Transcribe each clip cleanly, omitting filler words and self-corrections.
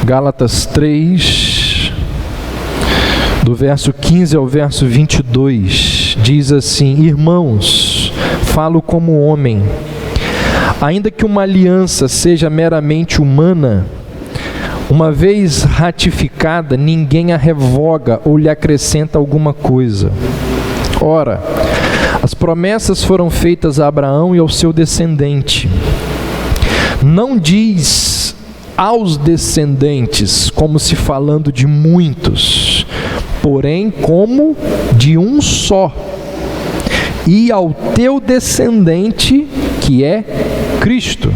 Gálatas 3, do verso 15 ao verso 22, diz assim: irmãos, falo como homem, ainda que uma aliança seja meramente humana, uma vez ratificada, ninguém a revoga ou lhe acrescenta alguma coisa. Ora, as promessas foram feitas a Abraão e ao seu descendente. Não diz aos descendentes, como se falando de muitos, porém como de um só, e ao teu descendente, que é Cristo.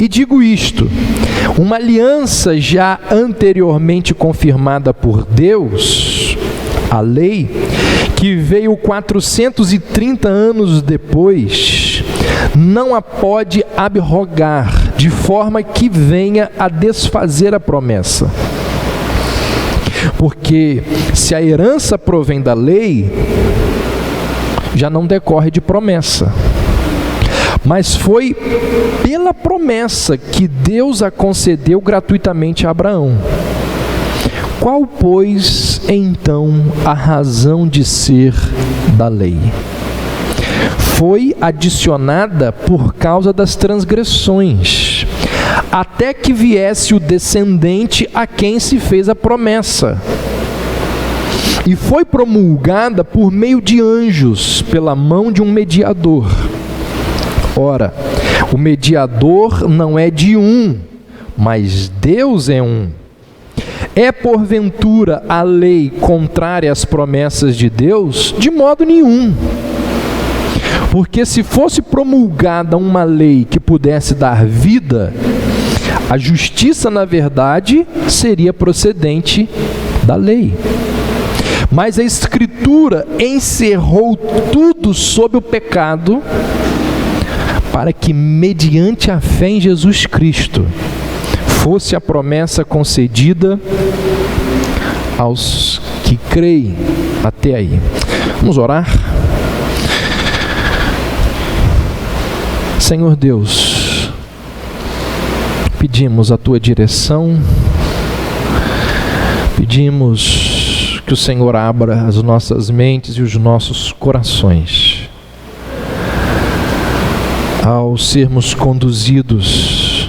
E digo isto: uma aliança já anteriormente confirmada por Deus, a lei, que veio 430 anos depois, não a pode abrogar, de forma que venha a desfazer a promessa. Porque se a herança provém da lei, já não decorre de promessa. Mas foi pela promessa que Deus a concedeu gratuitamente a Abraão. Qual, pois, então a razão de ser da lei? Foi adicionada por causa das transgressões, até que viesse o descendente a quem se fez a promessa. E foi promulgada por meio de anjos, pela mão de um mediador. Ora, o mediador não é de um, mas Deus é um. É porventura a lei contrária às promessas de Deus? De modo nenhum. Porque se fosse promulgada uma lei que pudesse dar vida, a justiça, na verdade, seria procedente da lei. Mas a Escritura encerrou tudo sob o pecado, para que, mediante a fé em Jesus Cristo, fosse a promessa concedida aos que creem. Até aí. Vamos orar? Senhor Deus, pedimos a Tua direção, pedimos que o Senhor abra as nossas mentes e os nossos corações, ao sermos conduzidos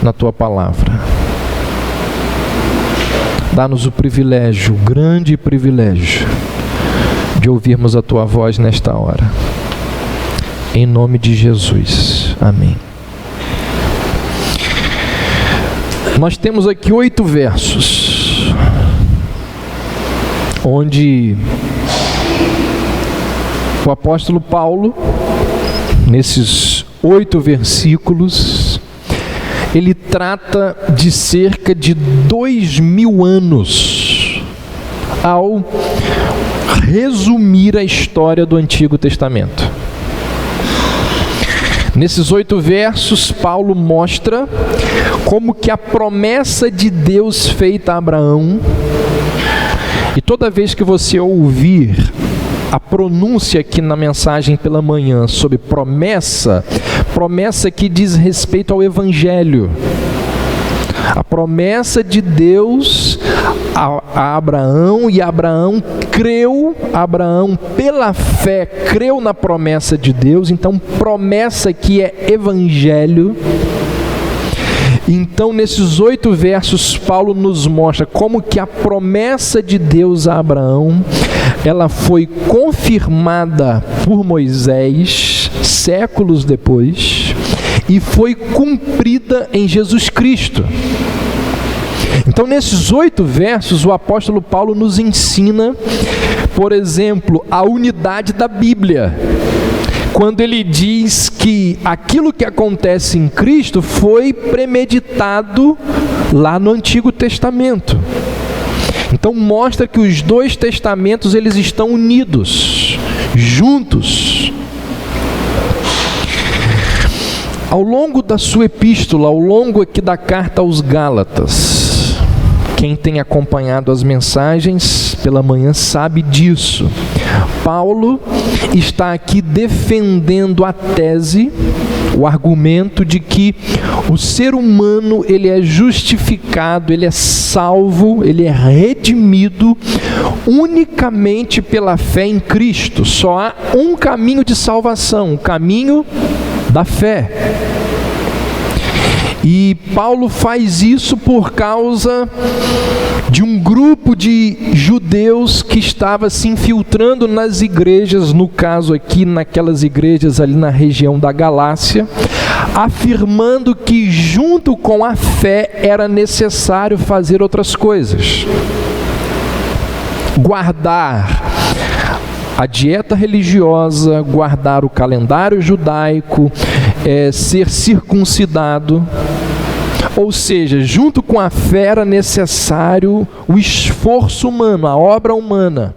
na Tua Palavra. Dá-nos o privilégio, o grande privilégio, de ouvirmos a Tua voz nesta hora. Em nome de Jesus. Amém. Nós temos aqui 8 versos, onde o apóstolo Paulo, nesses 8 versículos, ele trata de cerca de 2000 anos, ao resumir a história do Antigo Testamento. Nesses 8 versos, Paulo mostra como que a promessa de Deus feita a Abraão, e toda vez que você ouvir a pronúncia aqui na mensagem pela manhã sobre promessa, promessa que diz respeito ao Evangelho, a promessa de Deus a Abraão, e Abraão creu, Abraão pela fé creu na promessa de Deus. Então promessa que é Evangelho. Então nesses 8 versos Paulo nos mostra como que a promessa de Deus a Abraão, ela foi confirmada por Moisés séculos depois e foi cumprida em Jesus Cristo. Então nesses 8 versos o apóstolo Paulo nos ensina, por exemplo, a unidade da Bíblia, quando ele diz que aquilo que acontece em Cristo foi premeditado lá no Antigo Testamento. Então mostra que os 2 testamentos eles estão unidos, juntos. Ao longo da sua epístola, ao longo aqui da carta aos Gálatas, quem tem acompanhado as mensagens pela manhã sabe disso. Paulo está aqui defendendo a tese, o argumento de que o ser humano ele é justificado, ele é salvo, ele é redimido unicamente pela fé em Cristo. Só há um caminho de salvação, o caminho da fé. E Paulo faz isso por causa de um grupo de judeus que estava se infiltrando nas igrejas, no caso aqui, naquelas igrejas ali na região da Galácia, afirmando que junto com a fé era necessário fazer outras coisas. Guardar a dieta religiosa, guardar o calendário judaico, ser circuncidado. Ou seja, junto com a fé era necessário o esforço humano, a obra humana.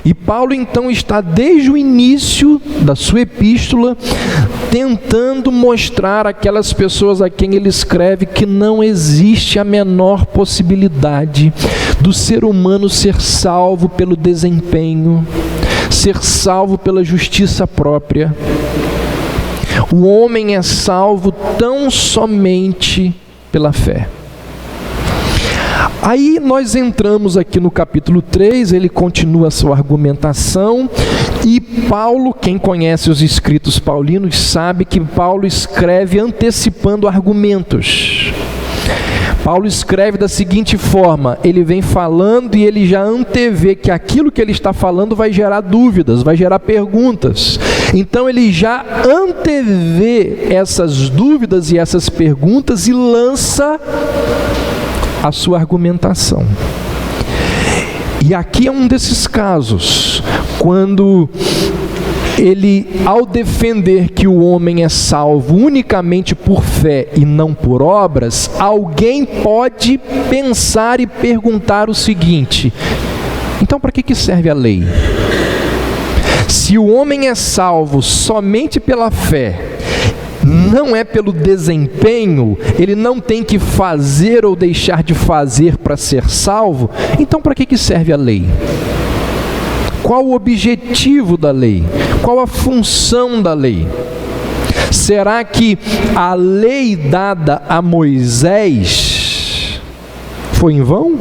E Paulo então está desde o início da sua epístola tentando mostrar àquelas pessoas a quem ele escreve que não existe a menor possibilidade do ser humano ser salvo pelo desempenho, ser salvo pela justiça própria. O homem é salvo tão somente pela fé. Aí nós entramos aqui no capítulo 3, ele continua a sua argumentação, e Paulo, quem conhece os escritos paulinos, sabe que Paulo escreve antecipando argumentos. Paulo escreve da seguinte forma: ele vem falando e ele já antevê que aquilo que ele está falando vai gerar dúvidas, vai gerar perguntas. Então ele já antevê essas dúvidas e essas perguntas e lança a sua argumentação. E aqui é um desses casos, quando ele, ao defender que o homem é salvo unicamente por fé e não por obras, alguém pode pensar e perguntar o seguinte: então para que serve a lei? Se o homem é salvo somente pela fé, não é pelo desempenho, ele não tem que fazer ou deixar de fazer para ser salvo, então para que serve a lei? Qual o objetivo da lei? Qual a função da lei? Será que a lei dada a Moisés foi em vão?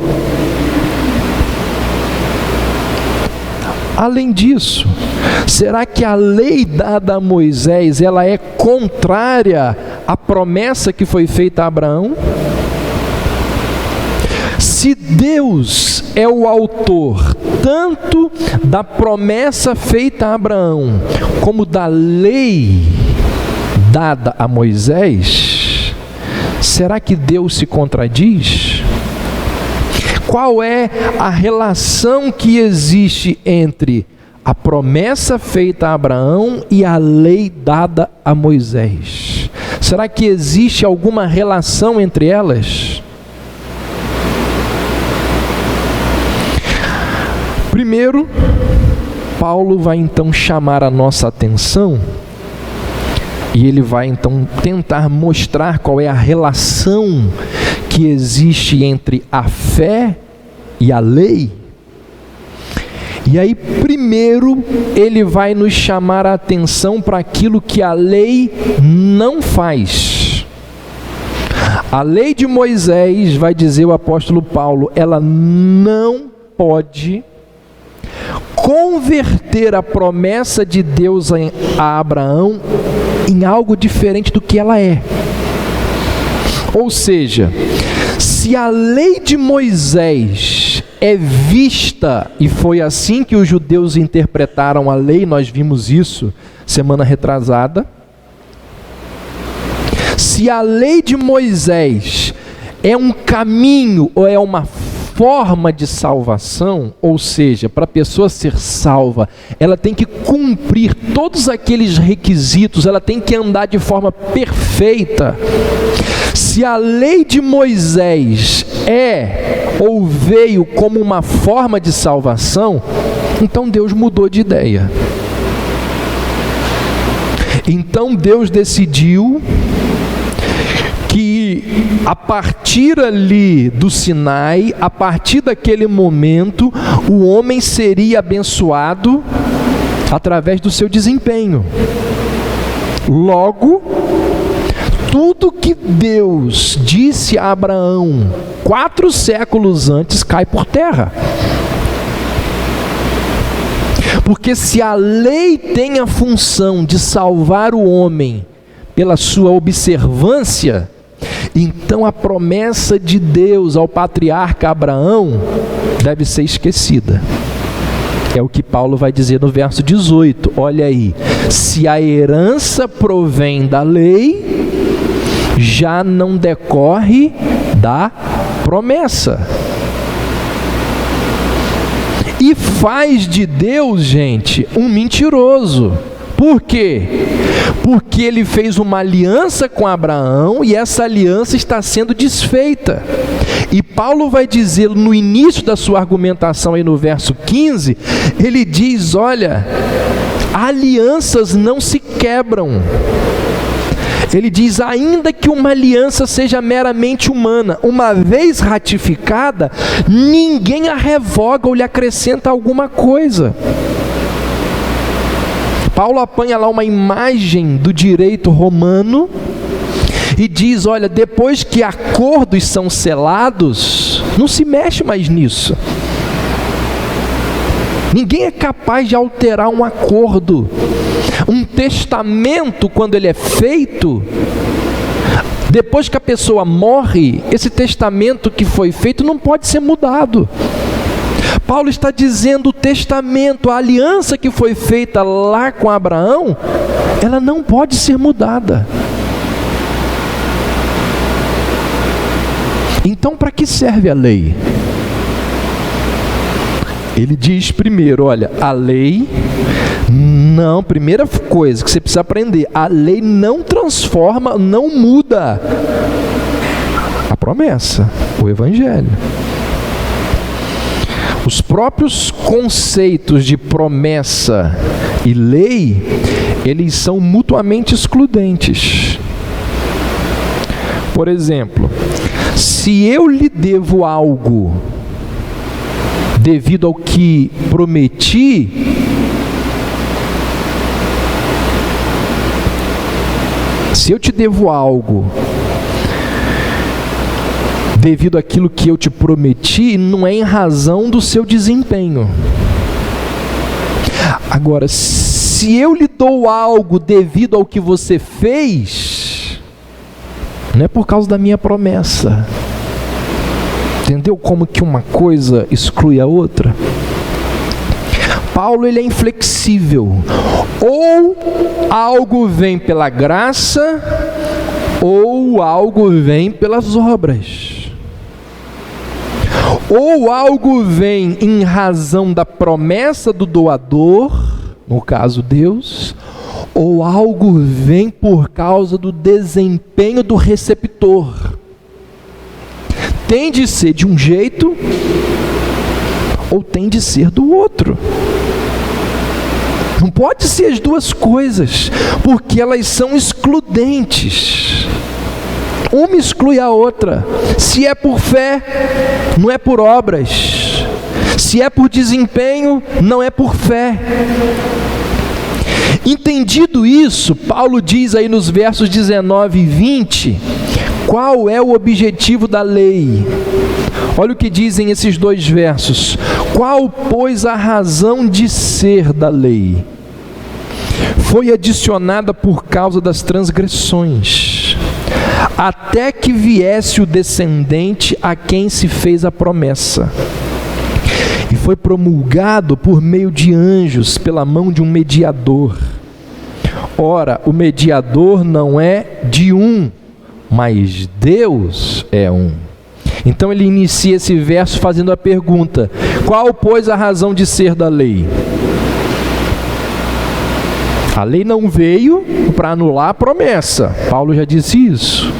Além disso, será que a lei dada a Moisés, ela é contrária à promessa que foi feita a Abraão? Se Deus é o autor tanto da promessa feita a Abraão, como da lei dada a Moisés, será que Deus se contradiz? Qual é a relação que existe entre a promessa feita a Abraão e a lei dada a Moisés? Será que existe alguma relação entre elas? Primeiro, Paulo vai então chamar a nossa atenção e ele vai então tentar mostrar qual é a relação que existe entre a fé e a lei. E aí, primeiro, ele vai nos chamar a atenção para aquilo que a lei não faz. A lei de Moisés, vai dizer o apóstolo Paulo, ela não pode converter a promessa de Deus a Abraão em algo diferente do que ela é. Ou seja, se a lei de Moisés é vista, e foi assim que os judeus interpretaram a lei, nós vimos isso semana retrasada, se a lei de Moisés é um caminho ou é uma forma de salvação, ou seja, para a pessoa ser salva, ela tem que cumprir todos aqueles requisitos, ela tem que andar de forma perfeita. Se a lei de Moisés é ou veio como uma forma de salvação, então Deus mudou de ideia. Então Deus decidiu que a partir ali do Sinai, a partir daquele momento, o homem seria abençoado através do seu desempenho. Logo, tudo que Deus disse a Abraão 4 séculos antes cai por terra. Porque se a lei tem a função de salvar o homem pela sua observância, então a promessa de Deus ao patriarca Abraão deve ser esquecida. É o que Paulo vai dizer no verso 18. Olha aí, se a herança provém da lei, já não decorre da promessa. E faz de Deus, gente, um mentiroso. Por quê? Porque ele fez uma aliança com Abraão e essa aliança está sendo desfeita. E Paulo vai dizer no início da sua argumentação aí no verso 15, ele diz, olha, alianças não se quebram. Ele diz, ainda que uma aliança seja meramente humana, uma vez ratificada, ninguém a revoga ou lhe acrescenta alguma coisa. Paulo apanha lá uma imagem do direito romano e diz, olha, depois que acordos são selados, não se mexe mais nisso. Ninguém é capaz de alterar um acordo. Um testamento, quando ele é feito, depois que a pessoa morre, esse testamento que foi feito não pode ser mudado. Paulo está dizendo, o testamento, a aliança que foi feita lá com Abraão, ela não pode ser mudada. Então, para que serve a lei? Ele diz primeiro, olha, a lei não, primeira coisa que você precisa aprender, a lei não transforma, não muda a promessa, o evangelho. Os próprios conceitos de promessa e lei, eles são mutuamente excludentes. Por exemplo, se eu lhe devo algo devido ao que prometi, se eu te devo algo devido àquilo que eu te prometi, não é em razão do seu desempenho. Agora, se eu lhe dou algo devido ao que você fez, não é por causa da minha promessa. Entendeu como que uma coisa exclui a outra? Paulo, ele é inflexível. Ou algo vem pela graça, ou algo vem pelas obras. Ou algo vem em razão da promessa do doador, no caso Deus, ou algo vem por causa do desempenho do receptor. Tem de ser de um jeito, ou tem de ser do outro. Não pode ser as duas coisas, porque elas são excludentes. Uma exclui a outra. Se é por fé, não é por obras. Se é por desempenho, não é por fé. Entendido isso, Paulo diz aí nos versos 19 e 20, qual é o objetivo da lei? Olha o que dizem esses dois versos. Qual, pois, a razão de ser da lei? Foi adicionada por causa das transgressões, até que viesse o descendente a quem se fez a promessa. E foi promulgado por meio de anjos, pela mão de um mediador. Ora, o mediador não é de um, mas Deus é um. Então ele inicia esse verso fazendo a pergunta: qual, pois, a razão de ser da lei? A lei não veio para anular a promessa. Paulo já disse isso.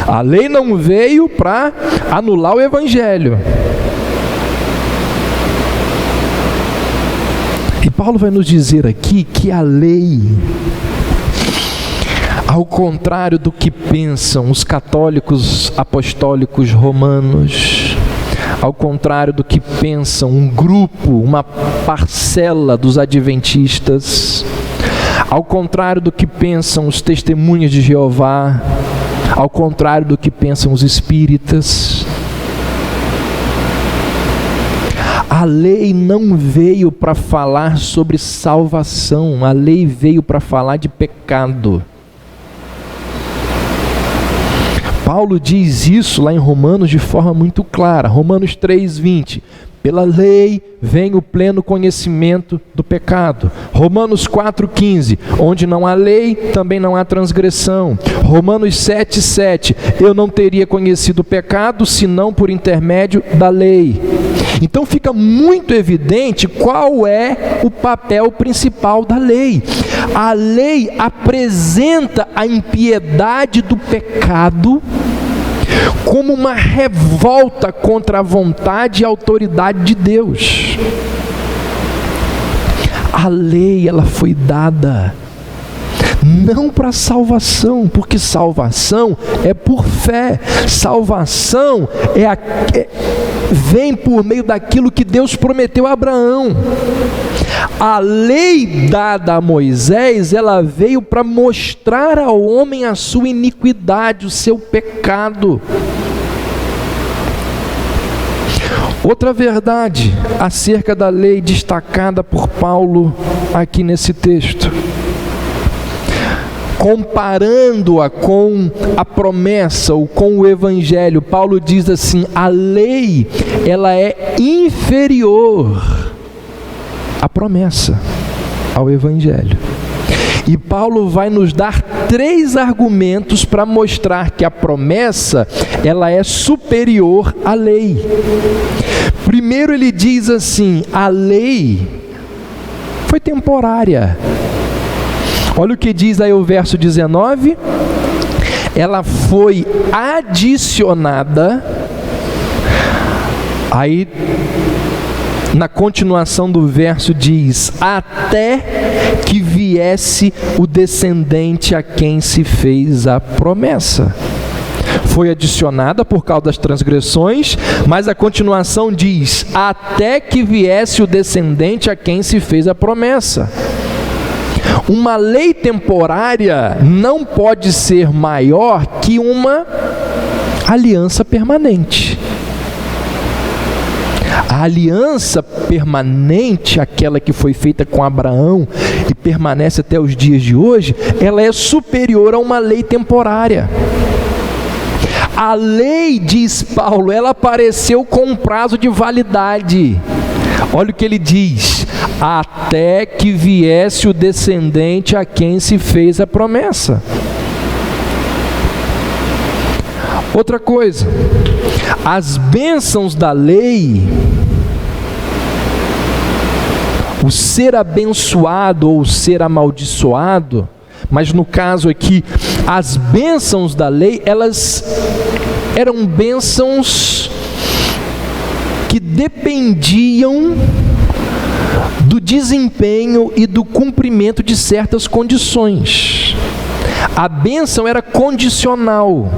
A lei não veio para anular o evangelho. E Paulo vai nos dizer aqui que a Ao contrário do que pensam os católicos apostólicos romanos, ao contrário do que pensam um grupo, uma parcela dos adventistas, ao contrário do que pensam os testemunhas de Jeová, ao contrário do que pensam os espíritas, a lei não veio para falar sobre salvação, a lei veio para falar de pecado. Paulo diz isso lá em Romanos de forma muito clara, Romanos 3:20. Pela lei vem o pleno conhecimento do pecado. Romanos 4:15. Onde não há lei, também não há transgressão. Romanos 7:7. Eu não teria conhecido o pecado, senão por intermédio da lei. Então fica muito evidente qual é o papel principal da lei. A lei apresenta a impiedade do pecado como uma revolta contra a vontade e a autoridade de Deus. A lei, ela foi dada não para salvação, porque salvação é por fé. Salvação vem por meio daquilo que Deus prometeu a Abraão. A lei dada a Moisés, ela veio para mostrar ao homem a sua iniquidade, o seu pecado. Outra verdade acerca da lei destacada por Paulo aqui nesse texto, comparando-a com a promessa ou com o evangelho, Paulo diz assim: a lei, ela é inferior à promessa, ao evangelho. E Paulo vai nos dar 3 argumentos para mostrar que a promessa, ela é superior à lei. Primeiro ele diz assim: a lei foi temporária. Olha o que diz aí o verso 19. Ela foi adicionada. Aí na continuação do verso diz: até que viesse o descendente a quem se fez a promessa. Foi adicionada por causa das transgressões, mas a continuação diz: até que viesse o descendente a quem se fez a promessa. Uma lei temporária não pode ser maior que uma aliança permanente. A aliança permanente, aquela que foi feita com Abraão e permanece até os dias de hoje, ela é superior a uma lei temporária. A lei, diz Paulo, ela apareceu com um prazo de validade. Olha o que ele diz: até que viesse o descendente a quem se fez a promessa. Outra coisa, as bênçãos da lei, o ser abençoado ou ser amaldiçoado, mas no caso aqui, as bênçãos da lei, elas eram bênçãos que dependiam do desempenho e do cumprimento de certas condições. A bênção era condicional.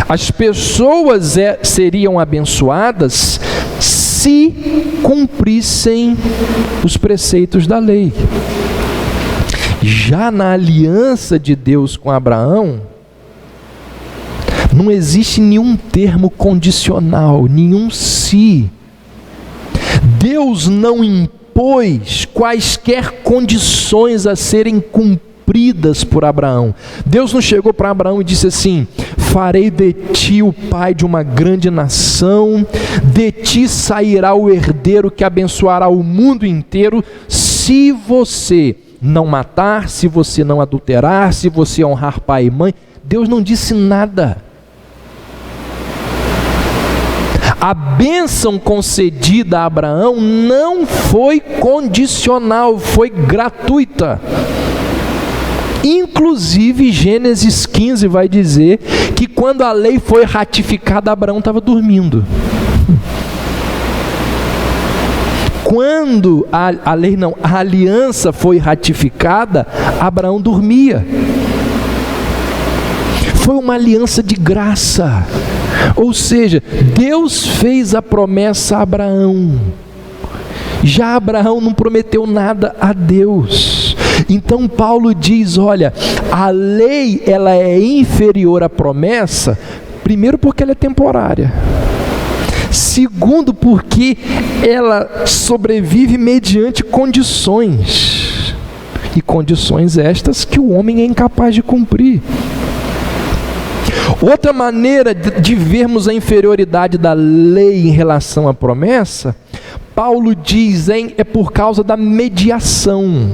As pessoas seriam abençoadas se cumprissem os preceitos da lei. Já na aliança de Deus com Abraão, não existe nenhum termo condicional, nenhum se. Deus não impôs quaisquer condições a serem cumpridas por Abraão. Deus não chegou para Abraão e disse assim: farei de ti o pai de uma grande nação, de ti sairá o herdeiro que abençoará o mundo inteiro, se você não matar, se você não adulterar, se você honrar pai e mãe. Deus não disse nada. A bênção concedida a Abraão não foi condicional, foi gratuita. Inclusive Gênesis 15 vai dizer que quando a lei foi ratificada, Abraão estava dormindo. Quando a aliança foi ratificada, Abraão dormia. foi uma aliança de graça. Ou seja, Deus fez a promessa a Abraão. Já Abraão não prometeu nada a Deus. Então Paulo diz, olha, a lei ela é inferior à promessa, primeiro porque ela é temporária. Segundo, porque ela sobrevive mediante condições. E condições estas que o homem é incapaz de cumprir. Outra maneira de vermos a inferioridade da lei em relação à promessa, Paulo diz, é por causa da mediação.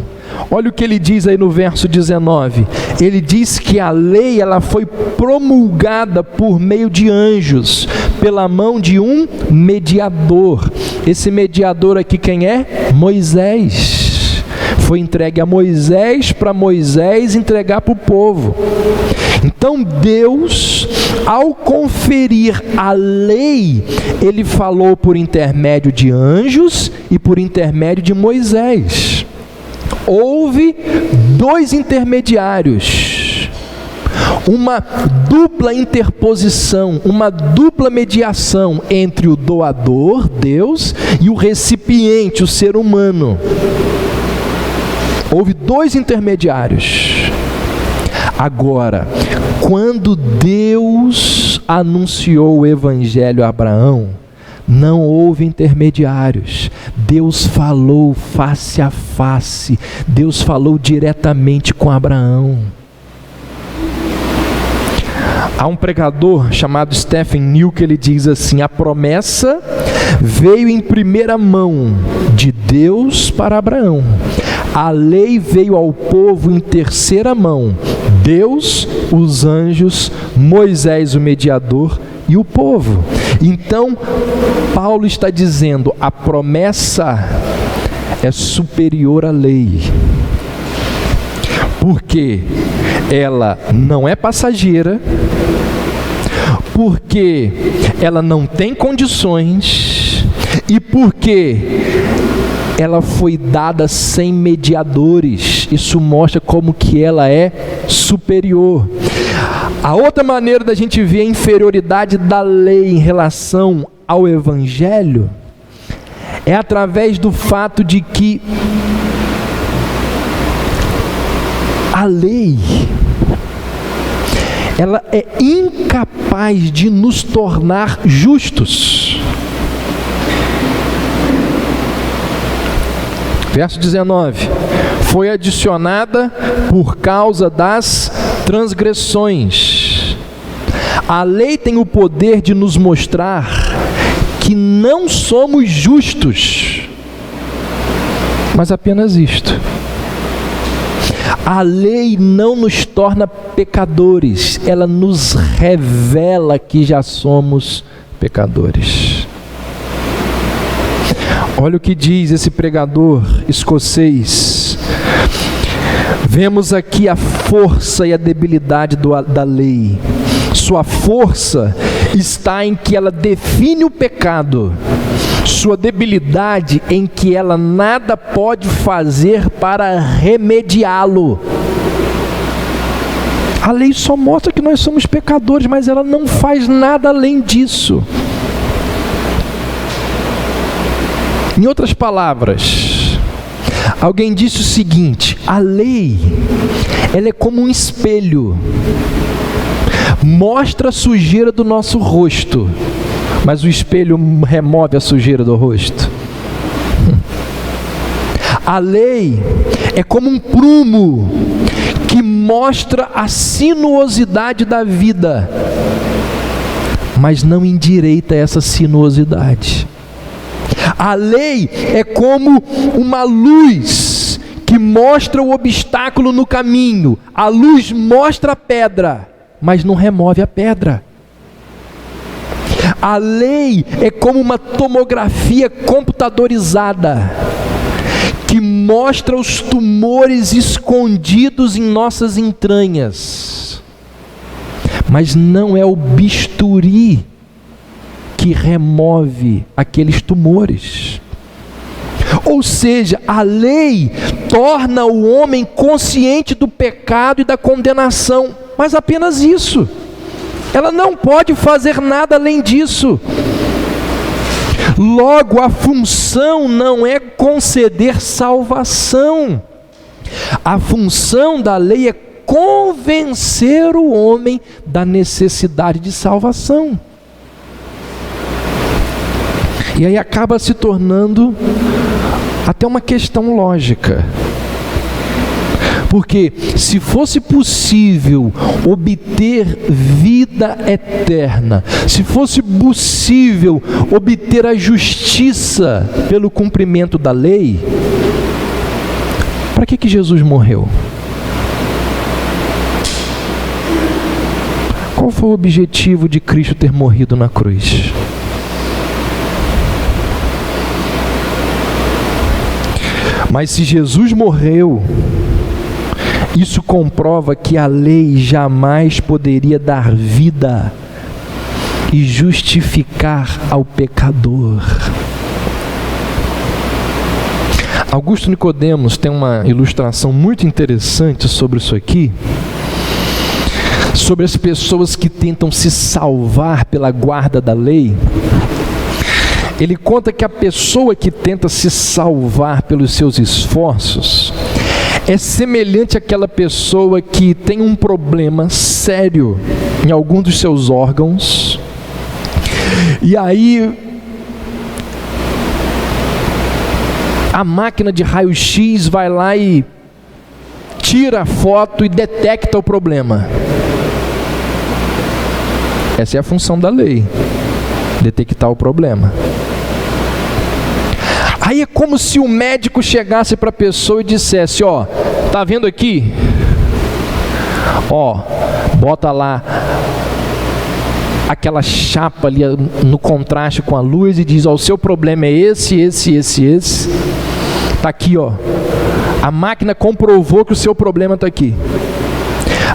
Olha o que ele diz aí no verso 19. Ele diz que a lei ela foi promulgada por meio de anjos, pela mão de um mediador. Esse mediador aqui quem é? Moisés. Foi entregue a Moisés, para Moisés entregar para o povo. Então Deus, ao conferir a lei, Ele falou por intermédio de anjos e por intermédio de Moisés. Houve dois intermediários, uma dupla interposição, uma dupla mediação entre o doador, Deus, e o recipiente, o ser humano. Houve dois intermediários. Agora, quando Deus anunciou o Evangelho a Abraão, não houve intermediários. Deus falou face a face. Deus falou diretamente com Abraão. Há um pregador chamado Stephen New que ele diz assim: a promessa veio em primeira mão de Deus para Abraão. A lei veio ao povo em terceira mão. Deus, os anjos, Moisés, o mediador, e o povo. Então, Paulo está dizendo, a promessa é superior à lei. Porque ela não é passageira, porque ela não tem condições, e porque ela foi dada sem mediadores. Isso mostra como que ela é superior. A outra maneira da gente ver a inferioridade da lei em relação ao Evangelho é através do fato de que a lei ela é incapaz de nos tornar justos. Verso 19: foi adicionada por causa das transgressões. A lei tem o poder de nos mostrar que não somos justos, mas apenas isto. A lei não nos torna pecadores, ela nos revela que já somos pecadores. Olha o que diz esse pregador escocês. Vemos aqui a força e a debilidade da lei. Sua força está em que ela define o pecado. Sua debilidade em que ela nada pode fazer para remediá-lo. A lei só mostra que nós somos pecadores, mas ela não faz nada além disso. Em outras palavras, alguém disse o seguinte: a lei, ela é como um espelho, mostra a sujeira do nosso rosto, mas o espelho remove a sujeira do rosto. A lei é como um prumo que mostra a sinuosidade da vida, mas não endireita essa sinuosidade. A lei é como uma luz que mostra o obstáculo no caminho. A luz mostra a pedra, mas não remove a pedra. A lei é como uma tomografia computadorizada que mostra os tumores escondidos em nossas entranhas, mas não é o bisturi que remove aqueles tumores. Ou seja, a lei torna o homem consciente do pecado e da condenação, mas apenas isso. Ela não pode fazer nada além disso. Logo, a função não é conceder salvação. A função da lei é convencer o homem da necessidade de salvação. E aí acaba se tornando até uma questão lógica. Porque se fosse possível obter vida eterna, se fosse possível obter a justiça pelo cumprimento da lei, para que Jesus morreu? Qual foi o objetivo de Cristo ter morrido na cruz? Mas se Jesus morreu, isso comprova que a lei jamais poderia dar vida e justificar ao pecador. Augusto Nicodemos tem uma ilustração muito interessante sobre isso aqui, sobre as pessoas que tentam se salvar pela guarda da lei. Ele conta que a pessoa que tenta se salvar pelos seus esforços é semelhante àquela pessoa que tem um problema sério em algum dos seus órgãos, e aí a máquina de raio-x vai lá e tira a foto e detecta o problema. Essa é a função da lei, detectar o problema. Aí é como se o médico chegasse para a pessoa e dissesse: ó, tá vendo aqui? Ó, bota lá aquela chapa ali no contraste com a luz e diz: ó, o seu problema é esse. Tá aqui, ó. A máquina comprovou que o seu problema tá aqui.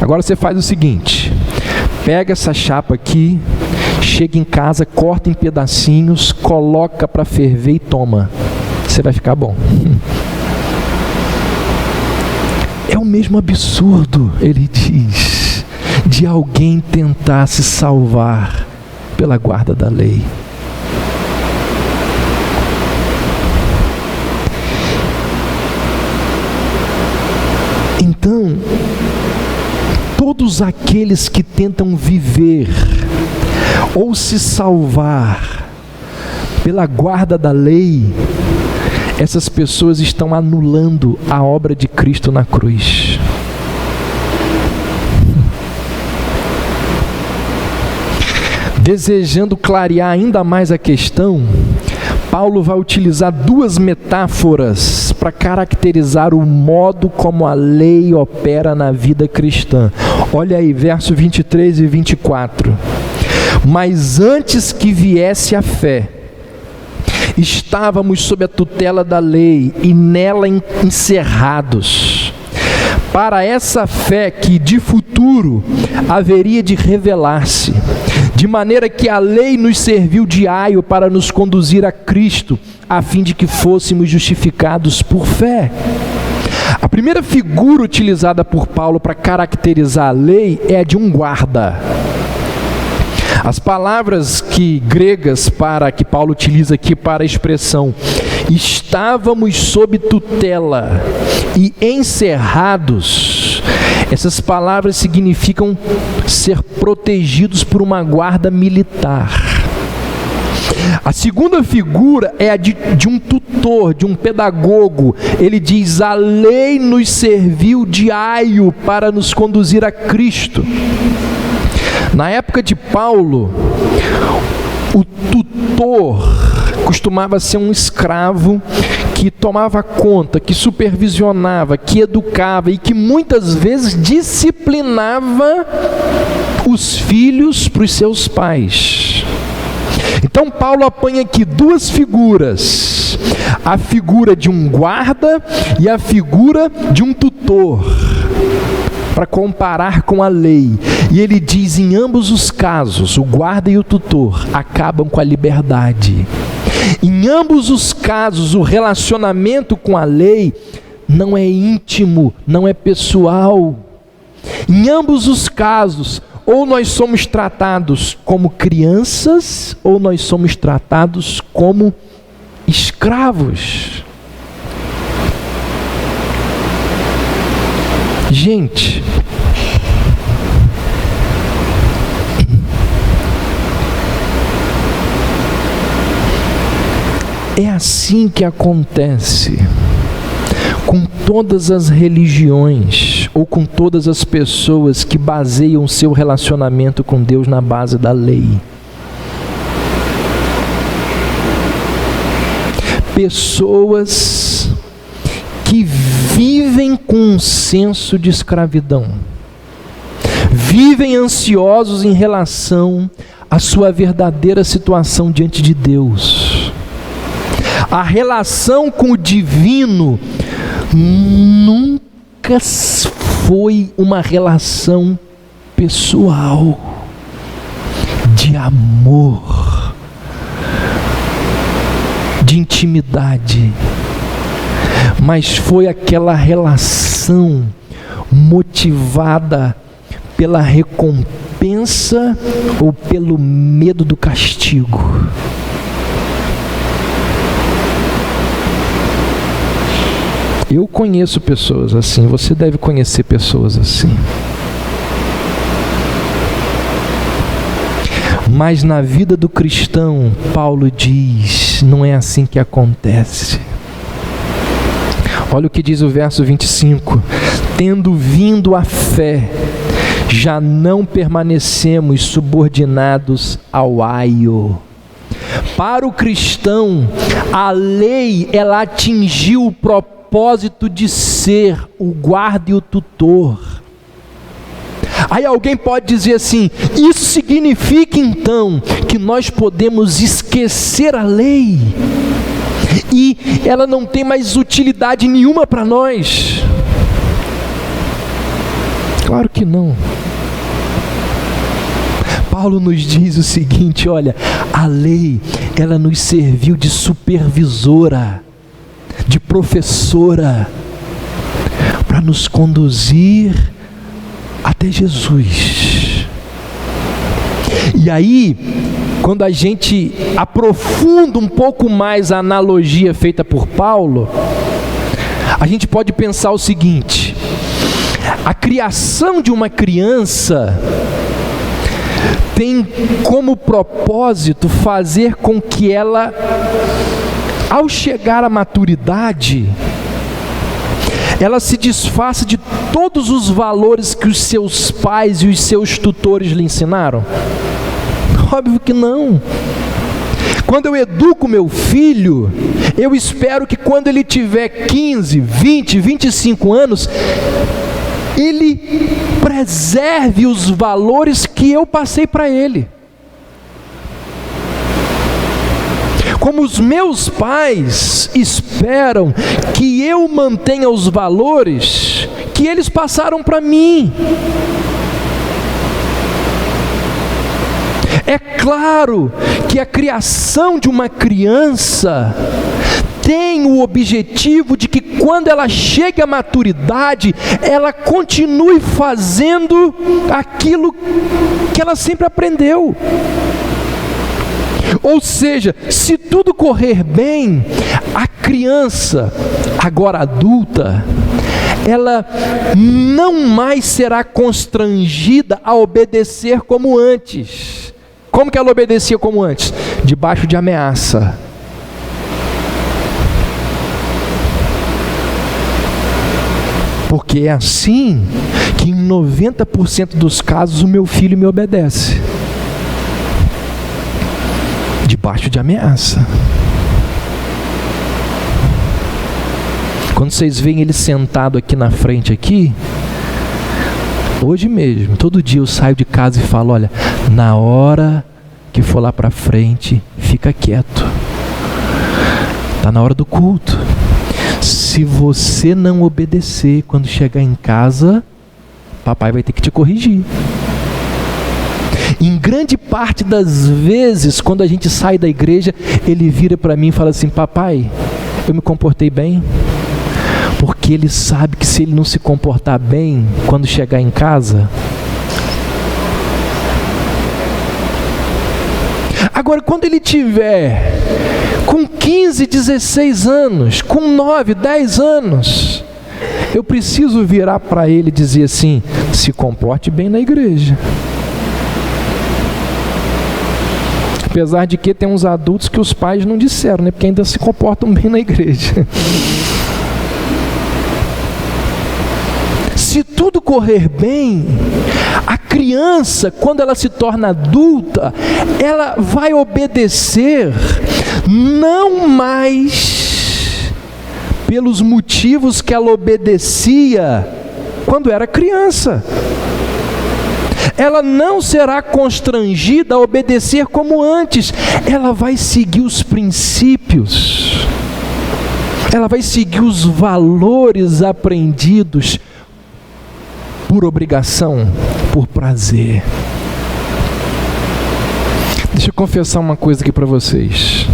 Agora você faz o seguinte: pega essa chapa aqui, chega em casa, corta em pedacinhos, coloca para ferver e toma. Você vai ficar bom. É o mesmo absurdo, ele diz, de alguém tentar se salvar pela guarda da lei. Então, todos aqueles que tentam viver ou se salvar pela guarda da lei, essas pessoas estão anulando a obra de Cristo na cruz. Desejando clarear ainda mais a questão, Paulo vai utilizar duas metáforas para caracterizar o modo como a lei opera na vida cristã. Olha aí, verso 23 e 24. Mas antes que viesse a fé, estávamos sob a tutela da lei e nela encerrados, para essa fé que de futuro haveria de revelar-se, de maneira que a lei nos serviu de aio para nos conduzir a Cristo, a fim de que fôssemos justificados por fé. A primeira figura utilizada por Paulo para caracterizar a lei é a de um guarda. As palavras gregas que Paulo utiliza aqui para a expressão estávamos sob tutela e encerrados, essas palavras significam ser protegidos por uma guarda militar. A segunda figura é a de um tutor, de um pedagogo. Ele diz: a lei nos serviu de aio para nos conduzir a Cristo. Na época de Paulo, o tutor costumava ser um escravo que tomava conta, que supervisionava, que educava e que muitas vezes disciplinava os filhos para os seus pais. Então Paulo apanha aqui duas figuras: a figura de um guarda e a figura de um tutor, para comparar com a lei. E ele diz: em ambos os casos, o guarda e o tutor acabam com a liberdade. Em ambos os casos, o relacionamento com a lei não é íntimo, não é pessoal. Em ambos os casos, ou nós somos tratados como crianças, ou nós somos tratados como escravos. Gente, é assim que acontece com todas as religiões, ou com todas as pessoas que baseiam o seu relacionamento com Deus na base da lei. Pessoas que vivem com um senso de escravidão, vivem ansiosos em relação à sua verdadeira situação diante de Deus. A relação com o divino nunca foi uma relação pessoal, de amor, de intimidade, mas foi aquela relação motivada pela recompensa ou pelo medo do castigo. Eu conheço pessoas assim, você deve conhecer pessoas assim. Mas na vida do cristão, Paulo diz, não é assim que acontece. Olha o que diz o verso 25: tendo vindo a fé, já não permanecemos subordinados ao aio. Para o cristão, a lei, ela atingiu o propósito de ser o guarda e o tutor. Aí alguém pode dizer assim: isso significa então que nós podemos esquecer a lei e ela não tem mais utilidade nenhuma para nós? Claro que não. Paulo nos diz o seguinte: olha, a lei, ela nos serviu de supervisora, de professora, para nos conduzir até Jesus. E aí, quando a gente aprofunda um pouco mais a analogia feita por Paulo, a gente pode pensar o seguinte: a criação de uma criança tem como propósito fazer com que ela, ao chegar à maturidade, ela se desfaça de todos os valores que os seus pais e os seus tutores lhe ensinaram? Óbvio que não. Quando eu educo meu filho, eu espero que quando ele tiver 15, 20, 25 anos, ele preserve os valores que eu passei para ele. Como os meus pais esperam que eu mantenha os valores que eles passaram para mim. É claro que a criação de uma criança tem o objetivo de que quando ela chegue à maturidade, ela continue fazendo aquilo que ela sempre aprendeu. Ou seja, se tudo correr bem, a criança, agora adulta, ela não mais será constrangida a obedecer como antes. Como que ela obedecia como antes? Debaixo de ameaça. Porque é assim que em 90% dos casos o meu filho me obedece. Debaixo de ameaça. Quando vocês veem ele sentado aqui na frente aqui, hoje mesmo, todo dia eu saio de casa e falo: olha, na hora que for lá para frente, fica quieto. Está na hora do culto. Se você não obedecer, quando chegar em casa, papai vai ter que te corrigir. Em grande parte das vezes, quando a gente sai da igreja, ele vira para mim e fala assim: papai, eu me comportei bem? Porque ele sabe que se ele não se comportar bem, quando chegar em casa, Agora, quando ele tiver com 15, 16 anos, com 9, 10 anos, eu preciso virar para ele e dizer assim: se comporte bem na igreja. Apesar de que tem uns adultos que os pais não disseram, né? Porque ainda se comportam bem na igreja. Se tudo correr bem, a criança, quando ela se torna adulta, ela vai obedecer não mais pelos motivos que ela obedecia quando era criança. Ela não será constrangida a obedecer como antes. Ela vai seguir os princípios. Ela vai seguir os valores aprendidos por obrigação, por prazer. Deixa eu confessar uma coisa aqui para vocês.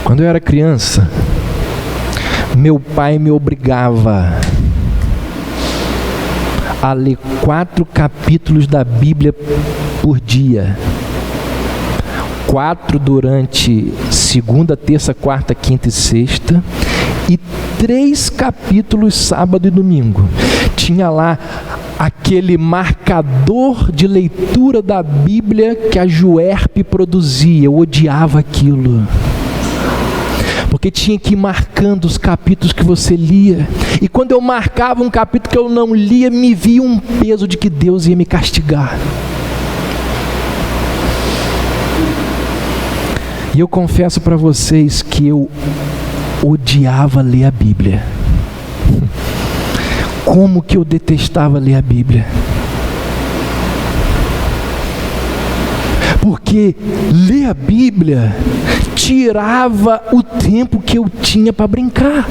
Quando eu era criança, meu pai me obrigava a ler 4 capítulos da Bíblia por dia. 4 durante segunda, terça, quarta, quinta e sexta, e 3 capítulos sábado e domingo. Tinha lá aquele marcador de leitura da Bíblia que a Juerp produzia. Eu odiava aquilo, porque tinha que ir marcando os capítulos que você lia, e quando eu marcava um capítulo que eu não lia, me via um peso de que Deus ia me castigar. E eu confesso para vocês que eu odiava ler a Bíblia. Como que eu detestava ler a Bíblia? Porque ler a Bíblia tirava o tempo que eu tinha para brincar.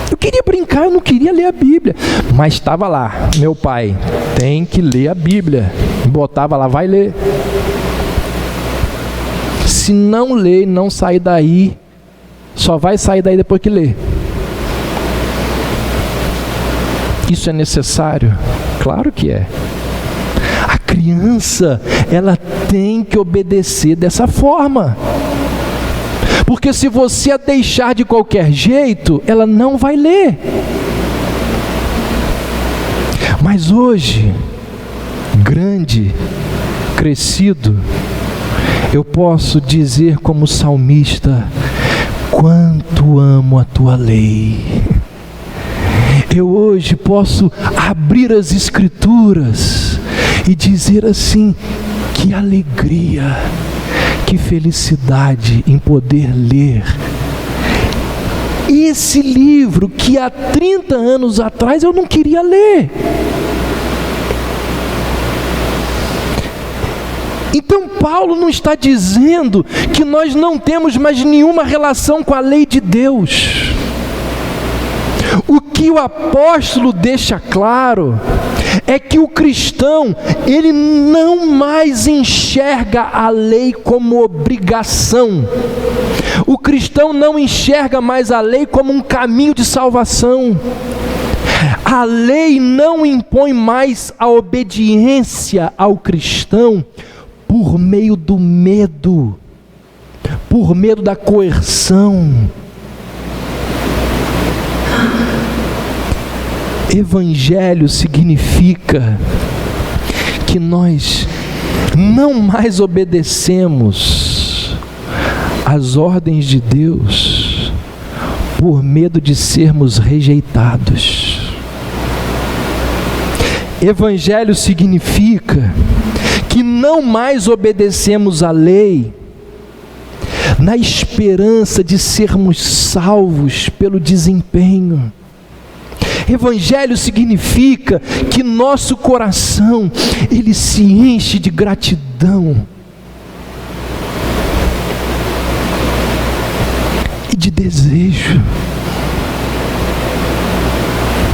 Eu queria brincar, eu não queria ler a Bíblia. Mas estava lá, meu pai, tem que ler a Bíblia. Botava lá, vai ler. Se não ler, não sair daí, só vai sair daí depois que ler. Isso é necessário? Claro que é. A criança, ela tem que obedecer dessa forma. Porque se você a deixar de qualquer jeito, ela não vai ler. Mas hoje, grande, crescido, eu posso dizer como salmista: quanto amo a tua lei. Eu hoje posso abrir as Escrituras e dizer assim: que alegria, que felicidade em poder ler esse livro que há 30 anos atrás eu não queria ler. Então Paulo não está dizendo que nós não temos mais nenhuma relação com a lei de Deus. O que o apóstolo deixa claro é que o cristão, ele não mais enxerga a lei como obrigação. O cristão não enxerga mais a lei como um caminho de salvação. A lei não impõe mais a obediência ao cristão por meio do medo, por medo da coerção. Evangelho significa que nós não mais obedecemos às ordens de Deus por medo de sermos rejeitados. Evangelho significa que não mais obedecemos à lei na esperança de sermos salvos pelo desempenho. Evangelho significa que nosso coração, ele se enche de gratidão e de desejo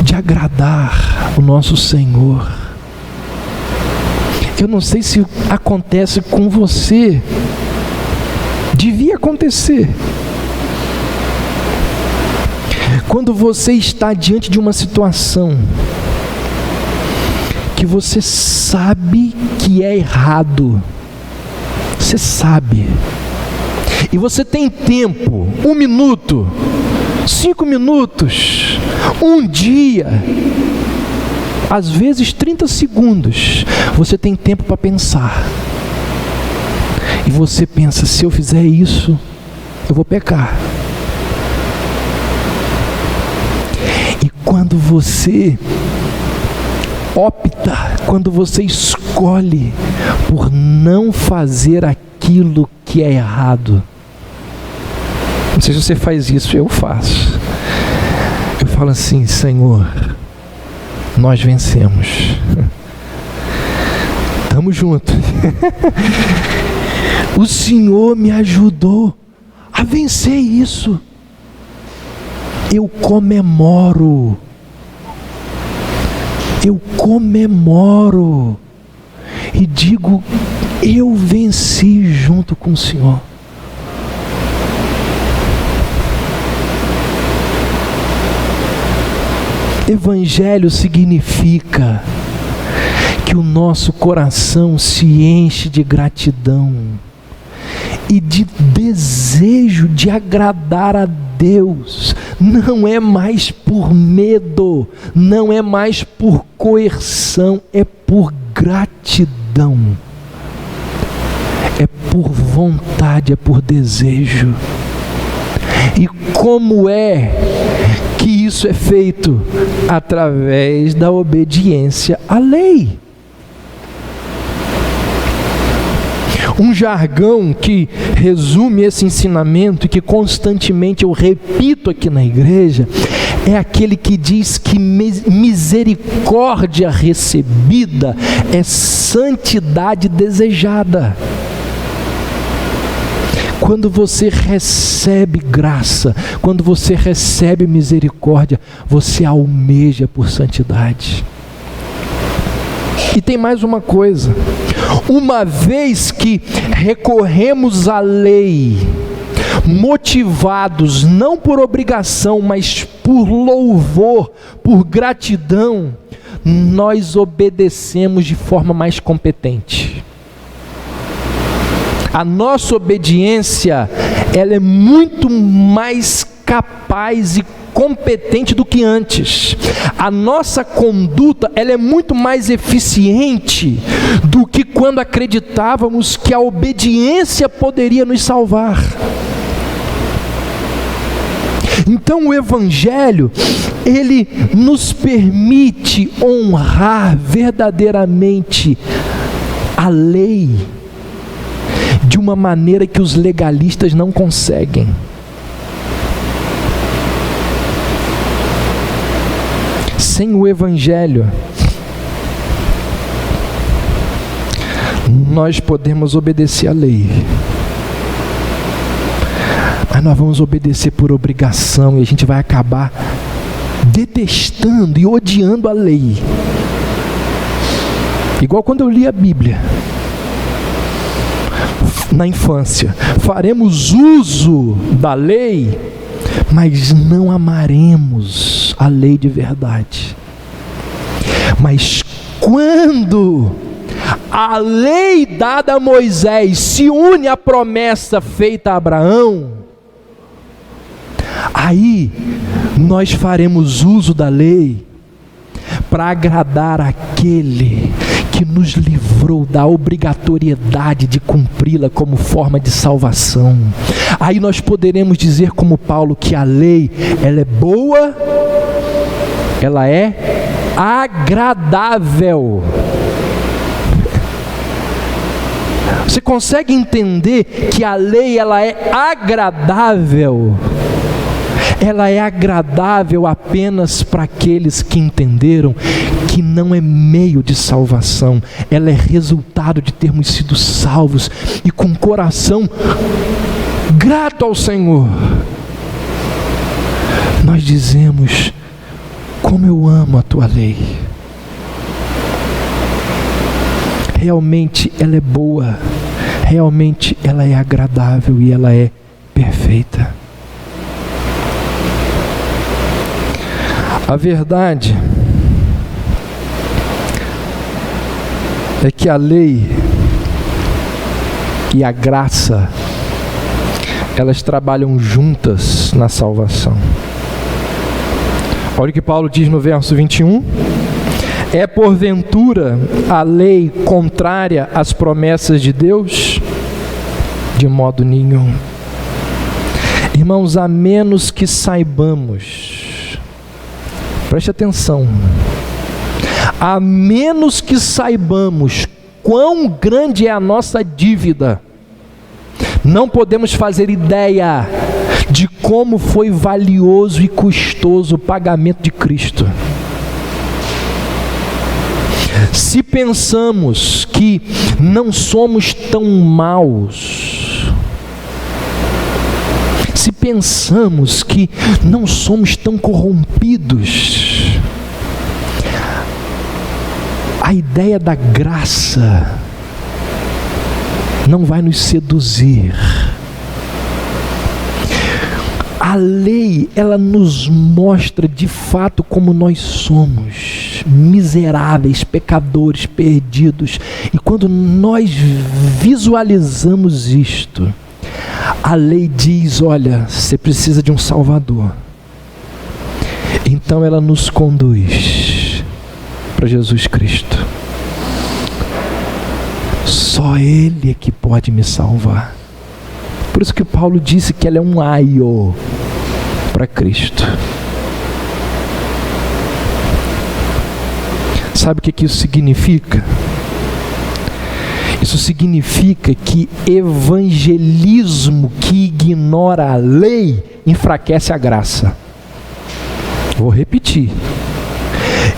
de agradar o nosso Senhor. Eu não sei se acontece com você, devia acontecer. Quando você está diante de uma situação que você sabe que é errado. Você sabe. E você tem tempo, 1 minuto, 5 minutos, 1 dia, às vezes 30 segundos, você tem tempo para pensar. E você pensa, se eu fizer isso, eu vou pecar. E quando você opta, quando você escolhe por não fazer aquilo que é errado, não sei se você faz isso, eu faço. Eu falo assim, Senhor, nós vencemos. Tamo junto. O Senhor me ajudou a vencer isso. Eu comemoro. E digo, eu venci junto com o Senhor. Evangelho significa que o nosso coração se enche de gratidão e de desejo de agradar a Deus. Não é mais por medo, não é mais por coerção, é por gratidão, é por vontade, é por desejo. E como é que isso é feito? Através da obediência à lei. Um jargão que resume esse ensinamento e que constantemente eu repito aqui na igreja é aquele que diz que misericórdia recebida é santidade desejada. Quando você recebe graça, quando você recebe misericórdia, você almeja por santidade. E tem mais uma coisa: uma vez que recorremos à lei, motivados não por obrigação, mas por louvor, por gratidão, nós obedecemos de forma mais competente. A nossa obediência, ela é muito mais capaz e competente do que antes. A nossa conduta, ela é muito mais eficiente do que quando acreditávamos que a obediência poderia nos salvar. Então o Evangelho, ele nos permite honrar verdadeiramente a lei de uma maneira que os legalistas não conseguem. Sem o Evangelho, nós podemos obedecer à lei, mas nós vamos obedecer por obrigação e a gente vai acabar detestando e odiando a lei. Igual quando eu li a Bíblia na infância, faremos uso da lei, mas não amaremos a lei de verdade. Mas quando a lei dada a Moisés se une à promessa feita a Abraão, aí nós faremos uso da lei para agradar aquele que nos livrou da obrigatoriedade de cumpri-la como forma de salvação. Aí nós poderemos dizer como Paulo que a lei, ela é boa, ela é agradável. Você consegue entender que a lei, ela é agradável? Ela é agradável apenas para aqueles que entenderam que não é meio de salvação, ela é resultado de termos sido salvos e com o coração grato ao Senhor. Nós dizemos: como eu amo a tua lei. Realmente ela é boa, realmente ela é agradável e ela é perfeita. A verdade é que a lei e a graça, elas trabalham juntas na salvação. Olha o que Paulo diz no verso 21. É porventura a lei contrária às promessas de Deus? De modo nenhum. Irmãos, a menos que saibamos, preste atenção, a menos que saibamos quão grande é a nossa dívida, não podemos fazer ideia de como foi valioso e custoso o pagamento de Cristo. Se pensamos que não somos tão maus, se pensamos que não somos tão corrompidos, a ideia da graça não vai nos seduzir. A lei, ela nos mostra de fato como nós somos, miseráveis, pecadores, perdidos. E quando nós visualizamos isto, a lei diz, olha, você precisa de um Salvador. Então ela nos conduz para Jesus Cristo. Só Ele é que pode me salvar. Por isso que Paulo disse que ela é um aio para Cristo. Sabe o que isso significa? Isso significa que evangelismo que ignora a lei enfraquece a graça. Vou repetir.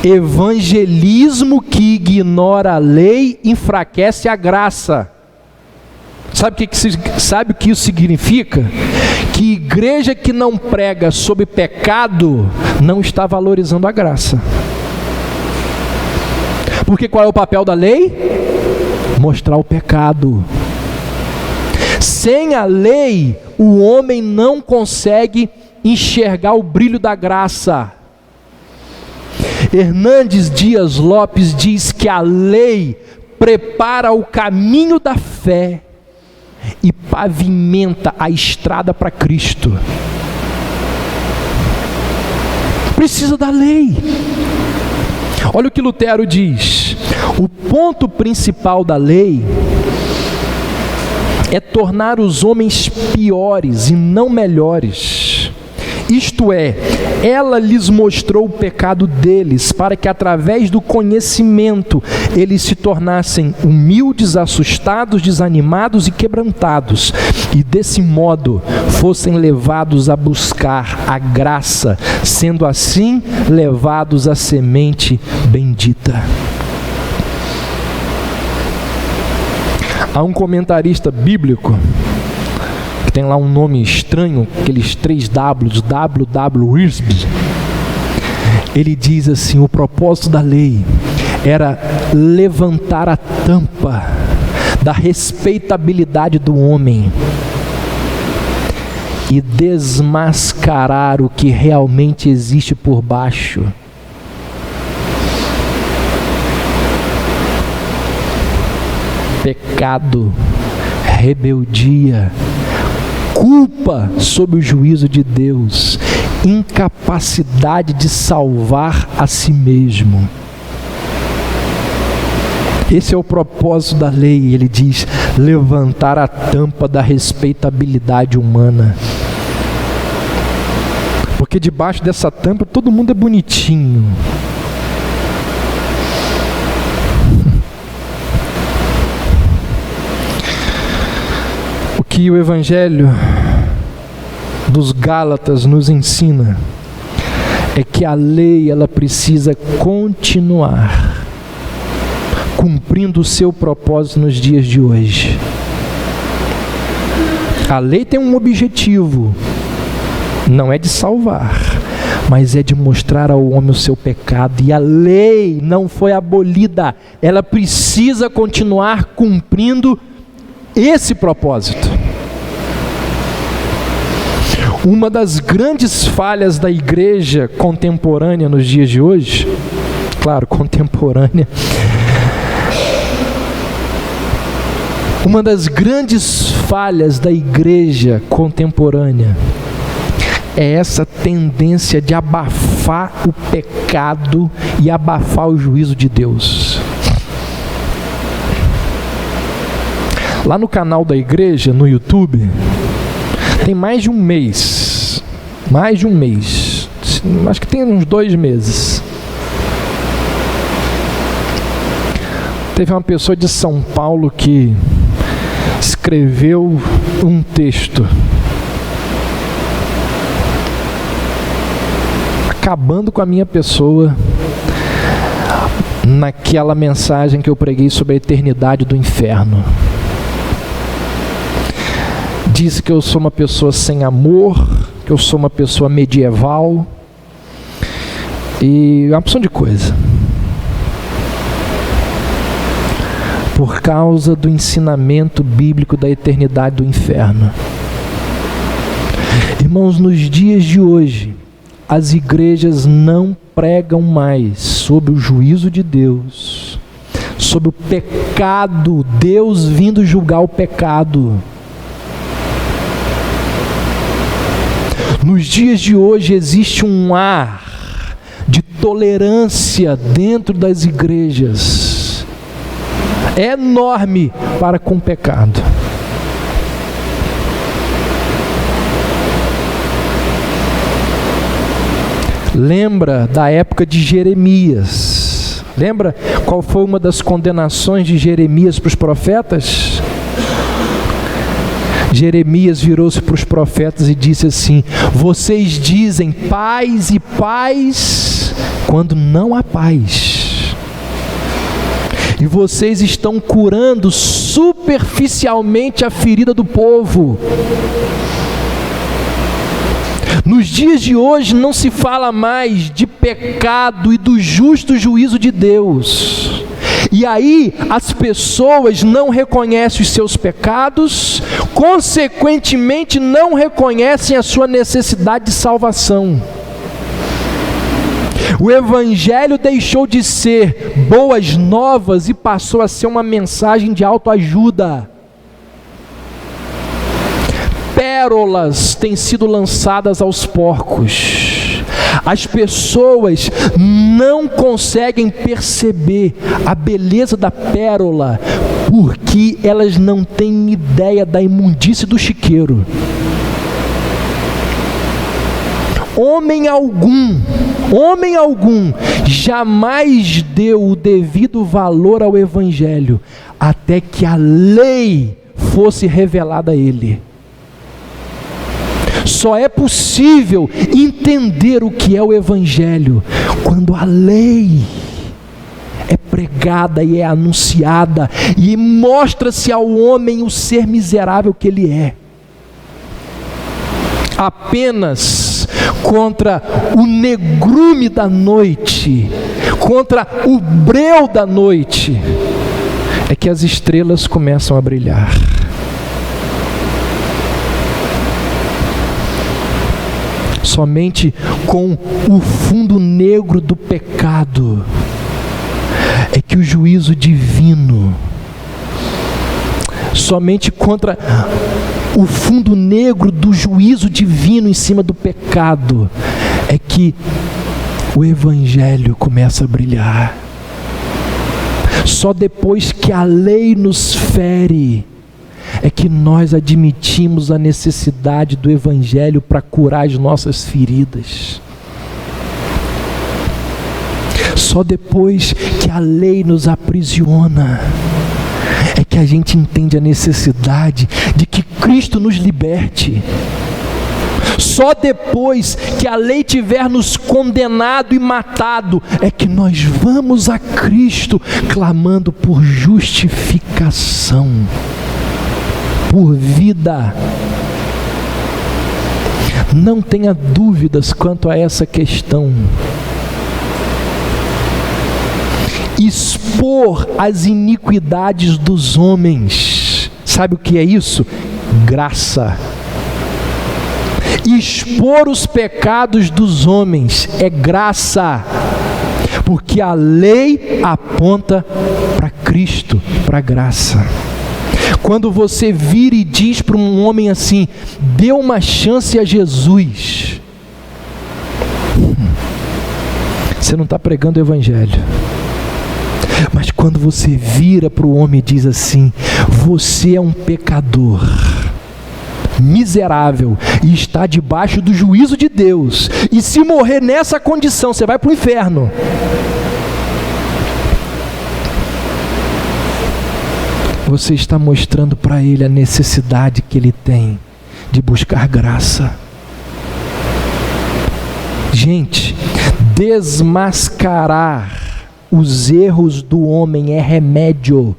Evangelismo que ignora a lei enfraquece a graça. Sabe o que isso significa? Que igreja que não prega sobre pecado não está valorizando a graça. Porque qual é o papel da lei? Mostrar o pecado. Sem a lei, o homem não consegue enxergar o brilho da graça. Hernandes Dias Lopes diz que a lei prepara o caminho da fé e pavimenta a estrada para Cristo. Precisa da lei. Olha o que Lutero diz: o ponto principal da lei é tornar os homens piores e não melhores. Isto é, ela lhes mostrou o pecado deles, para que através do conhecimento eles se tornassem humildes, assustados, desanimados e quebrantados, e desse modo fossem levados a buscar a graça, sendo assim levados à semente bendita. Há um comentarista bíblico que tem lá um nome estranho, aqueles 3 W's, W.W. Wiersbe. Ele diz assim: o propósito da lei era levantar a tampa da respeitabilidade do homem e desmascarar o que realmente existe por baixo. Pecado, rebeldia, culpa sob o juízo de Deus, incapacidade de salvar a si mesmo. Esse é o propósito da lei. Ele diz: levantar a tampa da respeitabilidade humana. Porque debaixo dessa tampa todo mundo é bonitinho. O que o Evangelho dos Gálatas nos ensina é que a lei, ela precisa continuar cumprindo o seu propósito nos dias de hoje. A lei tem um objetivo, não é de salvar, mas é de mostrar ao homem o seu pecado. E a lei não foi abolida, ela precisa continuar cumprindo esse propósito. Uma das grandes falhas da igreja contemporânea nos dias de hoje, claro, contemporânea, Uma das grandes falhas da igreja contemporânea é essa tendência de abafar o pecado e abafar o juízo de Deus. Lá no canal da igreja, no YouTube, tem mais de um mês, acho que tem uns 2 meses. Teve uma pessoa de São Paulo que escreveu um texto acabando com a minha pessoa naquela mensagem que eu preguei sobre a eternidade do inferno. Disse que eu sou uma pessoa sem amor, que eu sou uma pessoa medieval e uma opção de coisa. Por causa do ensinamento bíblico da eternidade do inferno. Irmãos, nos dias de hoje, as igrejas não pregam mais sobre o juízo de Deus, sobre o pecado, Deus vindo julgar o pecado. Nos dias de hoje existe um ar de tolerância dentro das igrejas, é enorme para com o pecado. Lembra da época de Jeremias? Lembra qual foi uma das condenações de Jeremias para os profetas? Jeremias virou-se para os profetas e disse assim: vocês dizem paz e paz quando não há paz. E vocês estão curando superficialmente a ferida do povo. Nos dias de hoje não se fala mais de pecado e do justo juízo de Deus. E aí as pessoas não reconhecem os seus pecados, consequentemente não reconhecem a sua necessidade de salvação. O Evangelho deixou de ser boas novas e passou a ser uma mensagem de autoajuda. Pérolas têm sido lançadas aos porcos. As pessoas não conseguem perceber a beleza da pérola, porque elas não têm ideia da imundície do chiqueiro. Homem algum jamais deu o devido valor ao Evangelho, até que a lei fosse revelada a ele. Só é possível entender o que é o Evangelho quando a lei é pregada e é anunciada e mostra-se ao homem o ser miserável que ele é. Apenas contra o negrume da noite, contra o breu da noite, é que as estrelas começam a brilhar. Somente com o fundo negro do pecado é que o juízo divino, somente contra o fundo negro do juízo divino em cima do pecado, é que o Evangelho começa a brilhar. Só depois que a lei nos fere, é que nós admitimos a necessidade do Evangelho para curar as nossas feridas. Só depois que a lei nos aprisiona, é que a gente entende a necessidade de que Cristo nos liberte. Só depois que a lei tiver nos condenado e matado, é que nós vamos a Cristo clamando por justificação, por vida. Não tenha dúvidas quanto a essa questão. Expor as iniquidades dos homens, sabe o que é isso? Graça. Expor os pecados dos homens é graça, porque a lei aponta para Cristo, para a graça. Quando você vira e diz para um homem assim: dê uma chance a Jesus, você não está pregando o evangelho. Mas quando você vira para o homem e diz assim: você é um pecador miserável e está debaixo do juízo de Deus, e se morrer nessa condição, você vai para o inferno. Você está mostrando para ele a necessidade que ele tem de buscar graça. Gente, desmascarar os erros do homem é remédio.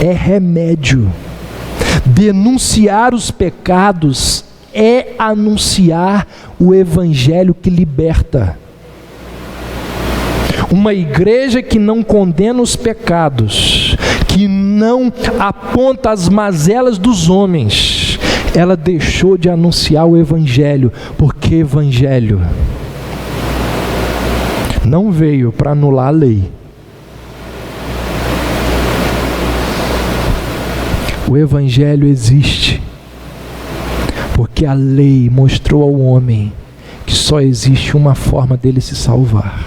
É remédio. Denunciar os pecados é anunciar o evangelho que liberta. Uma igreja que não condena os pecados, que não aponta as mazelas dos homens, ela deixou de anunciar o evangelho, porque evangelho não veio para anular a lei. O evangelho existe porque a lei mostrou ao homem que só existe uma forma dele se salvar.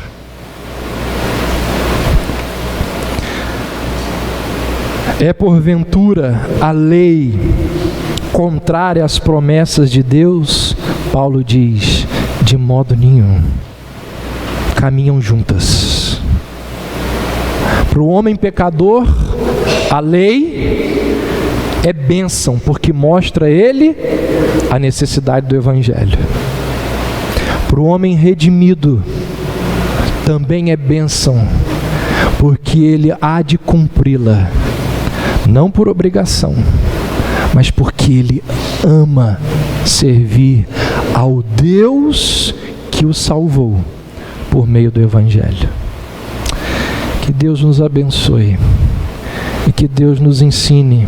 É porventura a lei contrária às promessas de Deus? Paulo diz: de modo nenhum. Caminham juntas. Para o homem pecador, a lei é bênção, porque mostra a ele a necessidade do evangelho. Para o homem redimido, também é bênção, porque ele há de cumpri-la, não por obrigação, mas porque ele ama servir ao Deus que o salvou por meio do evangelho. Que Deus nos abençoe e que Deus nos ensine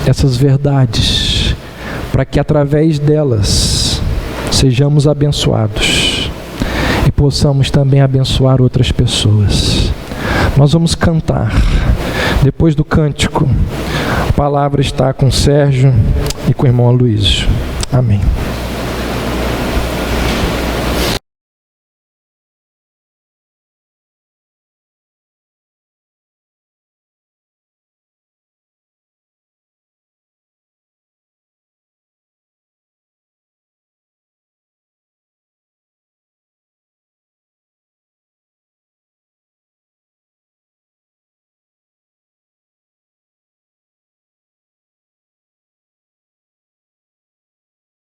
essas verdades, para que através delas sejamos abençoados e possamos também abençoar outras pessoas. Nós vamos cantar. Depois do cântico, a palavra está com o Sérgio e com o irmão Aloysio. Amém.